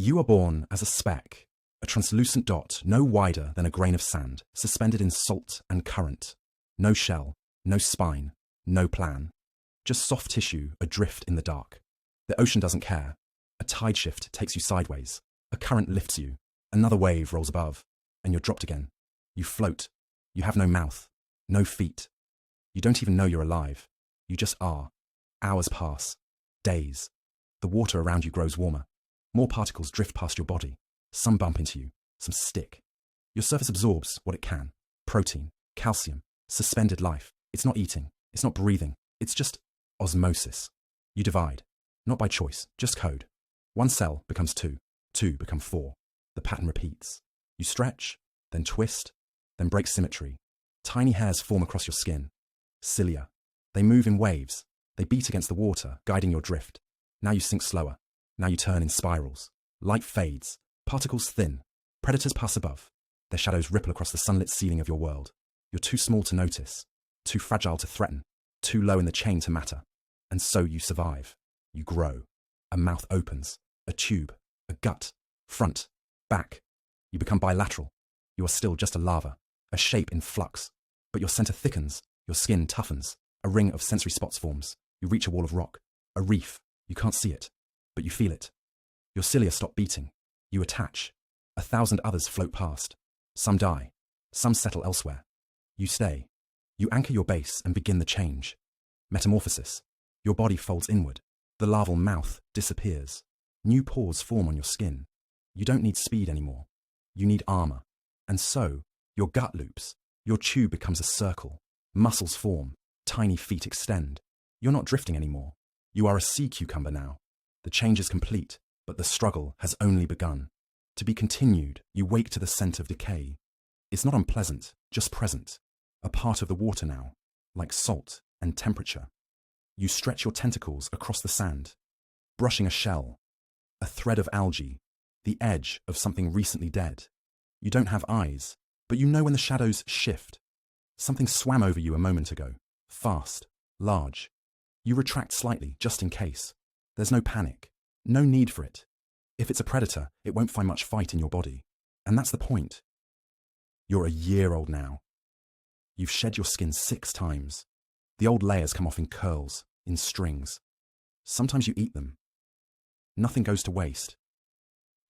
You are born as a speck, a translucent dot no wider than a grain of sand, suspended in salt and current. No shell, no spine, no plan. Just soft tissue adrift in the dark. The ocean doesn't care. A tide shift takes you sideways. A current lifts you. Another wave rolls above, and you're dropped again. You float. You have no mouth, no feet. You don't even know you're alive. You just are. Hours pass. Days. The water around you grows warmer. More particles drift past your body. Some bump into you. Some stick. Your surface absorbs what it can. Protein, calcium, suspended life. It's not eating. It's not breathing. It's just osmosis. You divide. Not by choice, just code. One cell becomes two. Two become four. The pattern repeats. You stretch, then twist, then break symmetry. Tiny hairs form across your skin. Cilia. They move in waves. They beat against the water, guiding your drift. Now you sink slower. Now you turn in spirals. Light fades. Particles thin. Predators pass above. Their shadows ripple across the sunlit ceiling of your world. You're too small to notice. Too fragile to threaten. Too low in the chain to matter. And so you survive. You grow. A mouth opens. A tube. A gut. Front. Back. You become bilateral. You are still just a larva. A shape in flux. But your center thickens. Your skin toughens. A ring of sensory spots forms. You reach a wall of rock. A reef. You can't see it, but you feel it. Your cilia stop beating. You attach. 1,000 others float past. Some die. Some settle elsewhere. You stay. You anchor your base and begin the change. Metamorphosis. Your body folds inward. The larval mouth disappears. New pores form on your skin. You don't need speed anymore. You need armor. And so, your gut loops. Your tube becomes a circle. Muscles form. Tiny feet extend. You're not drifting anymore. You are a sea cucumber now. The change is complete, but the struggle has only begun. To be continued, you wake to the scent of decay. It's not unpleasant, just present. A part of the water now, like salt and temperature. You stretch your tentacles across the sand, brushing a shell, a thread of algae, the edge of something recently dead. You don't have eyes, but you know when the shadows shift. Something swam over you a moment ago, fast, large. You retract slightly, just in case. There's no panic, no need for it. If it's a predator, it won't find much fight in your body. And that's the point. You're a year old now. You've shed your skin 6 times. The old layers come off in curls, in strings. Sometimes you eat them. Nothing goes to waste.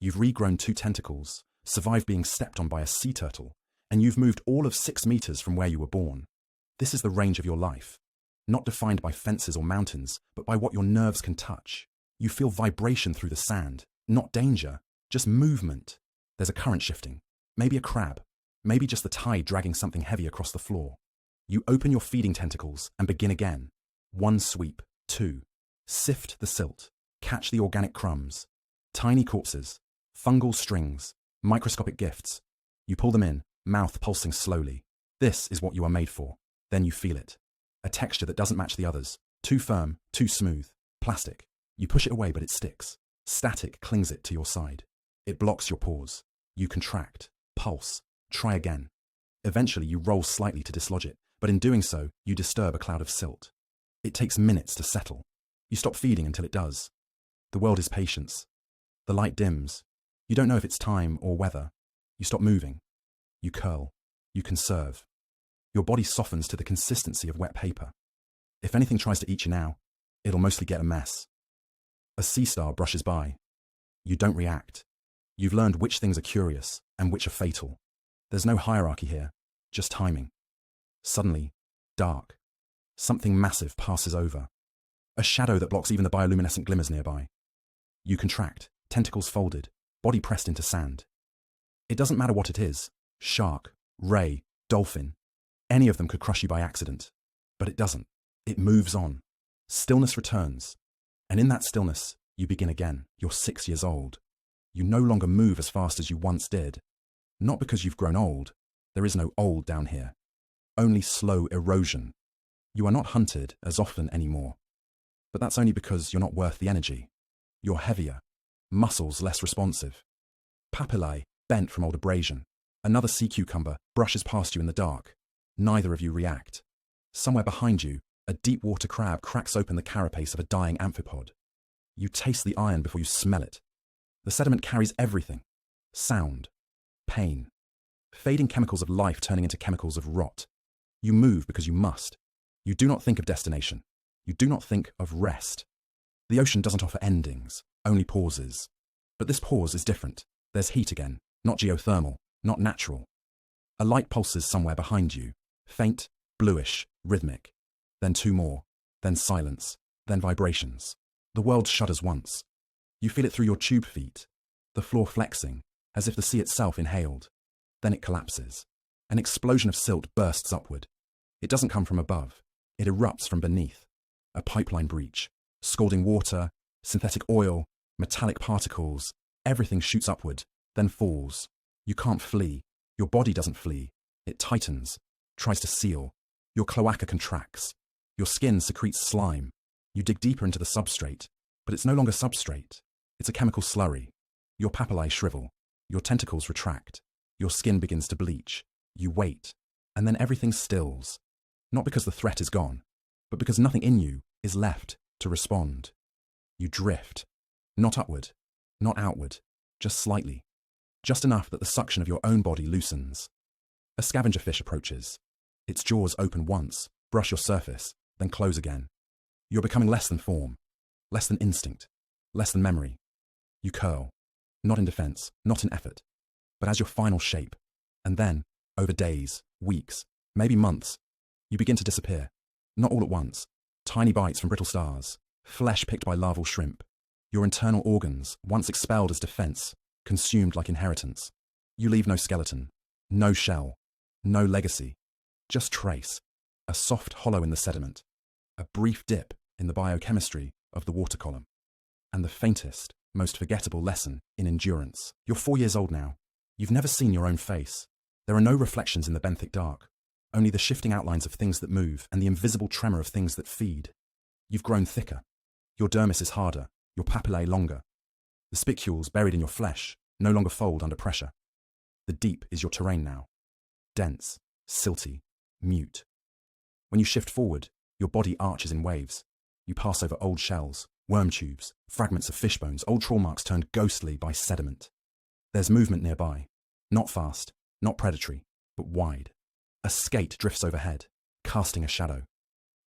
You've regrown 2 tentacles, survived being stepped on by a sea turtle, and you've moved all of 6 meters from where you were born. This is the range of your life. Not defined by fences or mountains, but by what your nerves can touch. You feel vibration through the sand, not danger, just movement. There's a current shifting, maybe a crab, maybe just the tide dragging something heavy across the floor. You open your feeding tentacles and begin again. 1 sweep, 2. Sift the silt, catch the organic crumbs. Tiny corpses, fungal strings, microscopic gifts. You pull them in, mouth pulsing slowly. This is what you are made for. Then you feel it. A texture that doesn't match the others. Too firm, too smooth. Plastic. You push it away, but it sticks. Static clings it to your side. It blocks your pores. You contract, pulse, try again. Eventually, you roll slightly to dislodge it, but in doing so, you disturb a cloud of silt. It takes minutes to settle. You stop feeding until it does. The world is patience. The light dims. You don't know if it's time or weather. You stop moving. You curl. You conserve. Your body softens to the consistency of wet paper. If anything tries to eat you now, it'll mostly get a mess. A sea star brushes by. You don't react. You've learned which things are curious and which are fatal. There's no hierarchy here, just timing. Suddenly, dark. Something massive passes over. A shadow that blocks even the bioluminescent glimmers nearby. You contract, tentacles folded, body pressed into sand. It doesn't matter what it is. Shark, ray, dolphin. Any of them could crush you by accident. But it doesn't. It moves on. Stillness returns. And in that stillness, you begin again. You're 6 years old. You no longer move as fast as you once did. Not because you've grown old. There is no old down here. Only slow erosion. You are not hunted as often anymore. But that's only because you're not worth the energy. You're heavier. Muscles less responsive. Papillae bent from old abrasion. Another sea cucumber brushes past you in the dark. Neither of you react. Somewhere behind you, a deep water crab cracks open the carapace of a dying amphipod. You taste the iron before you smell it. The sediment carries everything: sound, pain, fading chemicals of life turning into chemicals of rot. You move because you must. You do not think of destination. You do not think of rest. The ocean doesn't offer endings, only pauses. But this pause is different. There's heat again, not geothermal, not natural. A light pulses somewhere behind you, faint, bluish, rhythmic. Then two more, then silence, then vibrations. The world shudders once. You feel it through your tube feet, the floor flexing, as if the sea itself inhaled. Then it collapses. An explosion of silt bursts upward. It doesn't come from above. It erupts from beneath. A pipeline breach, scalding water, synthetic oil, metallic particles. Everything shoots upward, then falls. You can't flee. Your body doesn't flee. It tightens, tries to seal. Your cloaca contracts. Your skin secretes slime. You dig deeper into the substrate, but it's no longer substrate. It's a chemical slurry. Your papillae shrivel. Your tentacles retract. Your skin begins to bleach. You wait, and then everything stills. Not because the threat is gone, but because nothing in you is left to respond. You drift. Not upward, not outward, just slightly. Just enough that the suction of your own body loosens. A scavenger fish approaches. Its jaws open once, brush your surface, then close again. You're becoming less than form, less than instinct, less than memory. You curl, not in defense, not in effort, but as your final shape. And then, over days, weeks, maybe months, you begin to disappear. Not all at once. Tiny bites from brittle stars, flesh picked by larval shrimp. Your internal organs, once expelled as defense, consumed like inheritance. You leave no skeleton, no shell, no legacy. Just trace, a soft hollow in the sediment, a brief dip in the biochemistry of the water column, and the faintest, most forgettable lesson in endurance. You're 4 years old now. You've never seen your own face. There are no reflections in the benthic dark, only the shifting outlines of things that move and the invisible tremor of things that feed. You've grown thicker. Your dermis is harder, your papillae longer. The spicules buried in your flesh no longer fold under pressure. The deep is your terrain now. Dense, silty, mute. When you shift forward, your body arches in waves. You pass over old shells, worm tubes, fragments of fish bones, old trawl marks turned ghostly by sediment. There's movement nearby. Not fast, not predatory, but wide. A skate drifts overhead, casting a shadow.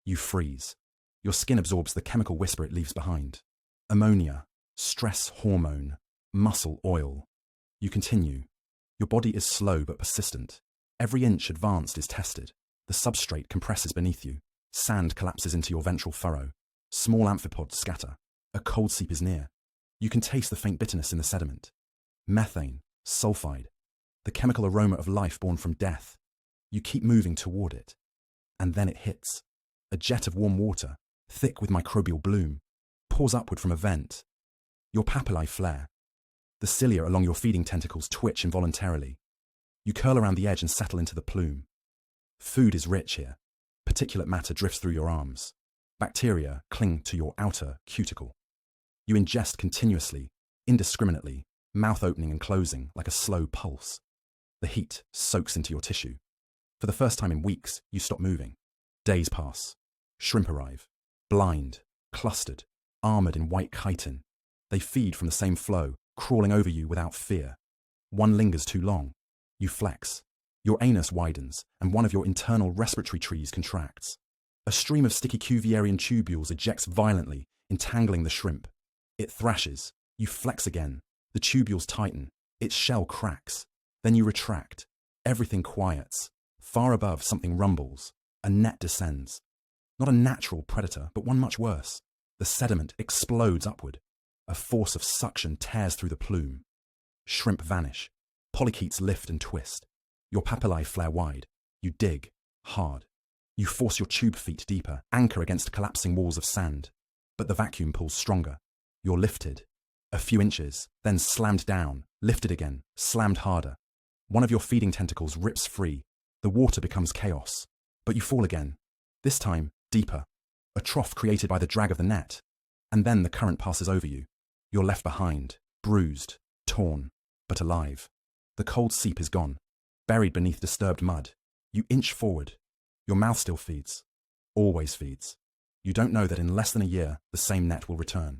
You freeze. Your skin absorbs the chemical whisper it leaves behind. Ammonia, stress hormone, muscle oil. You continue. Your body is slow but persistent. Every inch advanced is tested. The substrate compresses beneath you. Sand collapses into your ventral furrow. Small amphipods scatter. A cold seep is near. You can taste the faint bitterness in the sediment. Methane, sulfide, the chemical aroma of life born from death. You keep moving toward it. And then it hits. A jet of warm water, thick with microbial bloom, pours upward from a vent. Your papillae flare. The cilia along your feeding tentacles twitch involuntarily. You curl around the edge and settle into the plume. Food is rich here. Particulate matter drifts through your arms. Bacteria cling to your outer cuticle. You ingest continuously, indiscriminately, mouth opening and closing like a slow pulse. The heat soaks into your tissue. For the first time in weeks, you stop moving. Days pass. Shrimp arrive. Blind, clustered, armoured in white chitin. They feed from the same flow, crawling over you without fear. One lingers too long. You flex. Your anus widens, and one of your internal respiratory trees contracts. A stream of sticky Cuvierian tubules ejects violently, entangling the shrimp. It thrashes. You flex again. The tubules tighten. Its shell cracks. Then you retract. Everything quiets. Far above, something rumbles. A net descends. Not a natural predator, but one much worse. The sediment explodes upward. A force of suction tears through the plume. Shrimp vanish. Polychaetes lift and twist. Your papillae flare wide. You dig, hard. You force your tube feet deeper, anchor against collapsing walls of sand. But the vacuum pulls stronger. You're lifted. A few inches, then slammed down, lifted again, slammed harder. One of your feeding tentacles rips free. The water becomes chaos. But you fall again. This time, deeper. A trough created by the drag of the net. And then the current passes over you. You're left behind, bruised, torn, but alive. The cold seep is gone. Buried beneath disturbed mud. You inch forward. Your mouth still feeds. Always feeds. You don't know that in less than a year, the same net will return.